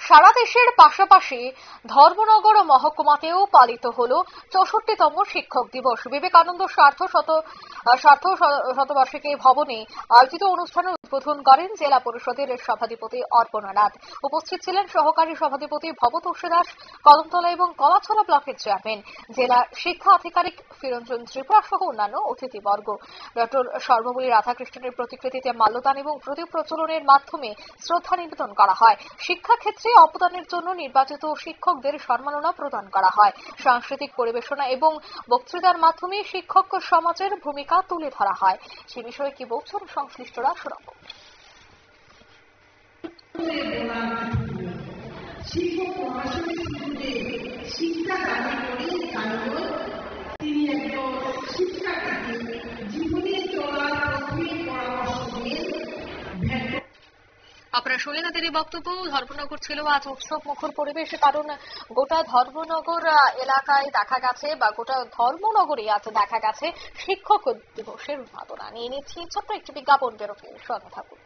সারা দেশের পাশাপাশি ধর্মনগর মহকুমাতেও পালিত হলো ৬৪তম শিক্ষক দিবস। বিবেকানন্দ স্বার্থ শতবার্ষিকী ভবনে আয়োজিত অনুষ্ঠানের উদ্বোধন করেন জেলা পরিষদের সভাধিপতি অর্পণা নাথ। উপস্থিত ছিলেন সহকারী সভাধিপতি ভবতোষী দাস, কদমতলা এবং কলাছড়া ব্লকের চেয়ারম্যান, জেলা শিক্ষা আধিকারিক ফিরঞ্জন ত্রিপুরা সহ অন্যান্য অতিথিবর্গ। ডক্টর সর্বপল্লী রাধাকৃষ্ণনের প্রতিকৃতিতে মাল্যদান এবং প্রদীপ প্রজ্বলনের মাধ্যমে শ্রদ্ধা নিবেদন করা হয়। শিক্ষাক্ষেত্রে অবদানের জন্য নির্বাচিত শিক্ষকদের সম্মাননা প্রদান করা হয়। সাংস্কৃতিক পরিবেশনা এবং বক্তৃতার মাধ্যমে শিক্ষক সমাজের ভূমিকা তুলে ধরা হয়। সে বিষয়ে কি বলছেন সংশ্লিষ্টরা শোনাব। শিক্ষক মহাশয় শিক্ষা দাবি করে কারণ তিনি একজন শিক্ষার্থীকে জীবনে চলার পথে পরামর্শ দিয়ে। আপনারা শুনলেন তাদের এই বক্তব্য। ধর্মনগর ছিল আজ উৎসব মুখর পরিবেশে, কারণ গোটা ধর্মনগর এলাকায় দেখা গেছে বা গোটা ধর্মনগরে আজ দেখা গেছে শিক্ষক দিবসের উন্মাদনা। নিয়ে নিচ্ছি ছোট্ট একটি বিজ্ঞাপন বিরতির সঙ্গে থাকুন।